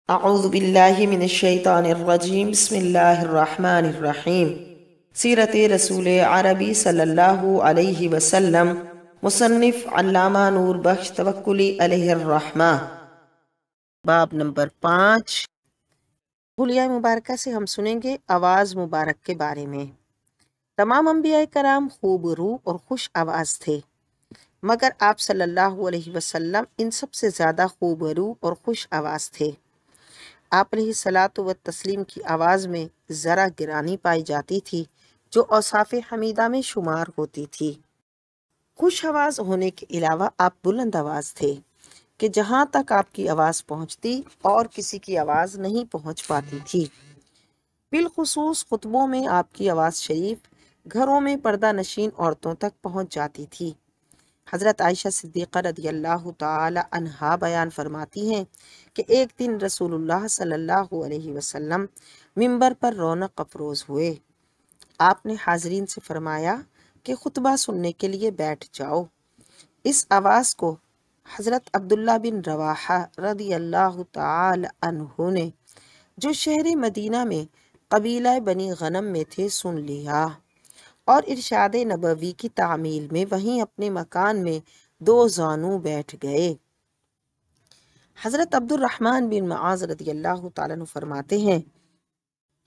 اعوذ باللہ من الشیطان الرجیم بسم اللہ الرحمن الرحیم۔ سیرت رسول عربی صلی اللہ علیہ وسلم، مصنف علامہ نور بخش توکلی علیہ الرحمہ۔ باب نمبر 5، حلیہ مبارکہ سے ہم سنیں گے آواز مبارک کے بارے میں۔ تمام انبیاء کرام خوب روح اور خوش آواز تھے، مگر آپ صلی اللہ علیہ وسلم ان سب سے زیادہ خوب روح اور خوش آواز تھے۔ آپ علیہ الصلاۃ والتسلیم کی آواز میں ذرا گرانی پائی جاتی تھی جو اوصاف حمیدہ میں شمار ہوتی تھی۔ خوش آواز ہونے کے علاوہ آپ بلند آواز تھے کہ جہاں تک آپ کی آواز پہنچتی اور کسی کی آواز نہیں پہنچ پاتی تھی۔ بالخصوص خطبوں میں آپ کی آواز شریف گھروں میں پردہ نشین عورتوں تک پہنچ جاتی تھی۔ حضرت عائشہ صدیقہ رضی اللہ تعالی عنہا بیان فرماتی ہیں کہ ایک دن رسول اللہ صلی اللہ علیہ وسلم منبر پر رونق افروز ہوئے۔ آپ نے حاضرین سے فرمایا کہ خطبہ سننے کے لیے بیٹھ جاؤ۔ اس آواز کو حضرت عبداللہ بن رواحہ رضی اللہ تعالی عنہ نے، جو شہر مدینہ میں قبیلہ بنی غنم میں تھے، سن لیا اور ارشاد نبوی کی تعمیل میں وہیں اپنے مکان میں دو زانو بیٹھ گئے۔ حضرت عبد الرحمن بن معاذ رضی اللہ تعالیٰ عنہ فرماتے ہیں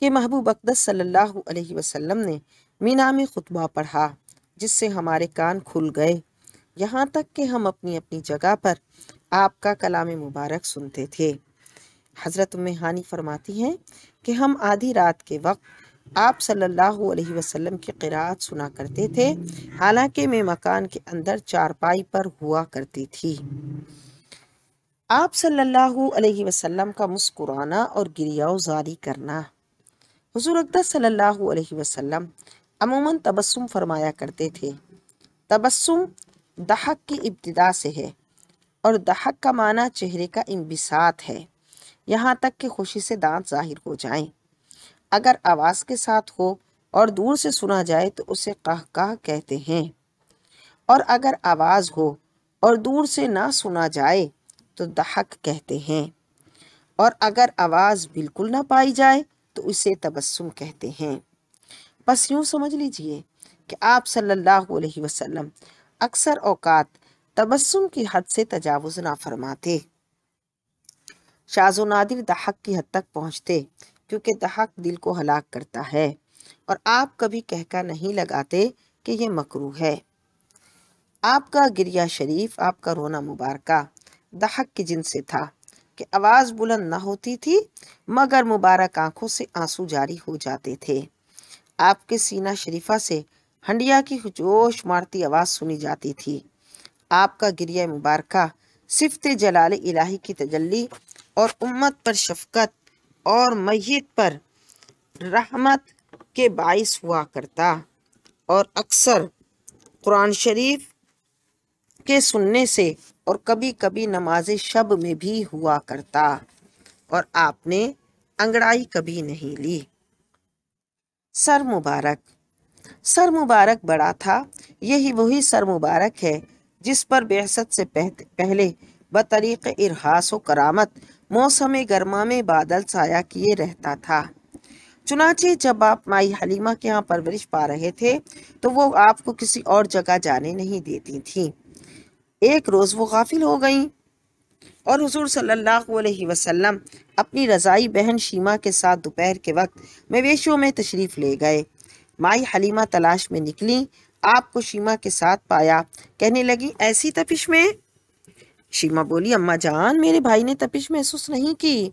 کہ محبوب اقدس صلی اللہ علیہ وسلم نے مینا میں خطبہ پڑھا، جس سے ہمارے کان کھل گئے، یہاں تک کہ ہم اپنی اپنی جگہ پر آپ کا کلام مبارک سنتے تھے۔ حضرت ام ہانی فرماتی ہیں کہ ہم آدھی رات کے وقت آپ صلی اللہ علیہ وسلم کی قرأت سنا کرتے تھے، حالانکہ میں مکان کے اندر چارپائی پر ہوا کرتی تھی۔ آپ صلی اللہ علیہ وسلم کا مسکرانا اور گریہ زاری کرنا۔ حضور اقدس صلی اللہ علیہ وسلم عموماً تبسم فرمایا کرتے تھے۔ تبسم ضحک کی ابتدا سے ہے اور ضحک کا معنی چہرے کا انبساط ہے، یہاں تک کہ خوشی سے دانت ظاہر ہو جائیں۔ اگر آواز کے ساتھ ہو اور دور سے سنا جائے تو اسے قہقہ کہتے ہیں، اور اگر آواز ہو اور دور سے نہ سنا جائے تو ضحک کہتے ہیں، اور اگر آواز بالکل نہ پائی جائے تو اسے تبسم کہتے ہیں۔ بس یوں سمجھ لیجئے کہ آپ صلی اللہ علیہ وسلم اکثر اوقات تبسم کی حد سے تجاوز نہ فرماتے، شاذ و نادر ضحک کی حد تک پہنچتے، کیونکہ ضحک دل کو ہلاک کرتا ہے، اور آپ کبھی کہکہ نہیں لگاتے کہ یہ مکروہ ہے۔ آپ کا گریہ شریف، آپ کا رونا مبارکہ ضحک کی جنس سے تھا کہ آواز بلند نہ ہوتی تھی مگر مبارک آنکھوں سے آنسو جاری ہو جاتے تھے۔ آپ کے سینہ شریفہ سے ہنڈیا کی جوش مارتی آواز سنی جاتی تھی۔ آپ کا گریہ مبارکہ صفت جلال الہی کی تجلی اور امت پر شفقت اور میت پر رحمت کے باعث ہوا کرتا، اور اکثر قرآن شریف کے سننے سے اور کبھی کبھی نماز شب میں بھی ہوا کرتا، اور آپ نے انگڑائی کبھی نہیں لی۔ سر مبارک بڑا تھا، یہی وہی سر مبارک ہے جس پر بعثت سے پہلے بطریق ارہاس و کرامت موسم گرما میں بادل سایہ کیے رہتا تھا۔ چنانچہ جب آپ مائی حلیمہ کے ہاں پرورش پا رہے تھے تو وہ آپ کو کسی اور جگہ جانے نہیں دیتی تھیں۔ ایک روز وہ غافل ہو گئیں اور حضور صلی اللہ علیہ وسلم اپنی رضائی بہن شیمہ کے ساتھ دوپہر کے وقت مویشیوں میں تشریف لے گئے۔ مائی حلیمہ تلاش میں نکلیں، آپ کو شیمہ کے ساتھ پایا، کہنے لگی ایسی تپش میں؟ شیمہ بولی اماں جان، میرے بھائی نے تپش محسوس نہیں کی،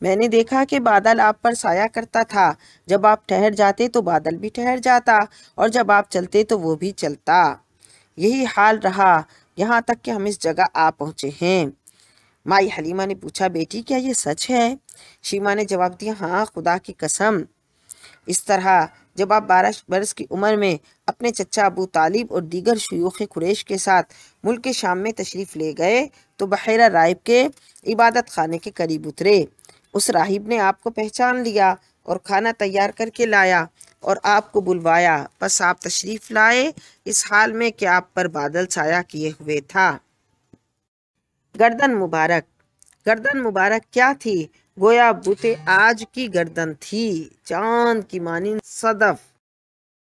میں نے دیکھا کہ بادل آپ پر سایہ کرتا تھا، جب آپ ٹھہر جاتے تو بادل بھی ٹھہر جاتا، اور جب آپ چلتے تو وہ بھی چلتا، یہی حال رہا یہاں تک کہ ہم اس جگہ آ پہنچے ہیں۔ مائی حلیمہ نے پوچھا بیٹی کیا یہ سچ ہے؟ شیمہ نے جواب دیا ہاں خدا کی قسم۔ اس طرح جب آپ 12 برس کی عمر میں اپنے چچا ابو طالب اور دیگر شیوخ قریش کے ساتھ ملک شام میں تشریف لے گئے تو بحیرہ رائب کے عبادت خانے کے قریب اترے۔ اس راہب نے آپ کو پہچان لیا اور کھانا تیار کر کے لایا اور آپ کو بلوایا، بس آپ تشریف لائے اس حال میں کہ آپ پر بادل سایہ کیے ہوئے تھا۔ گردن مبارک کیا تھی گویا بت آج کی گردن تھی، چاند کی مانند صدف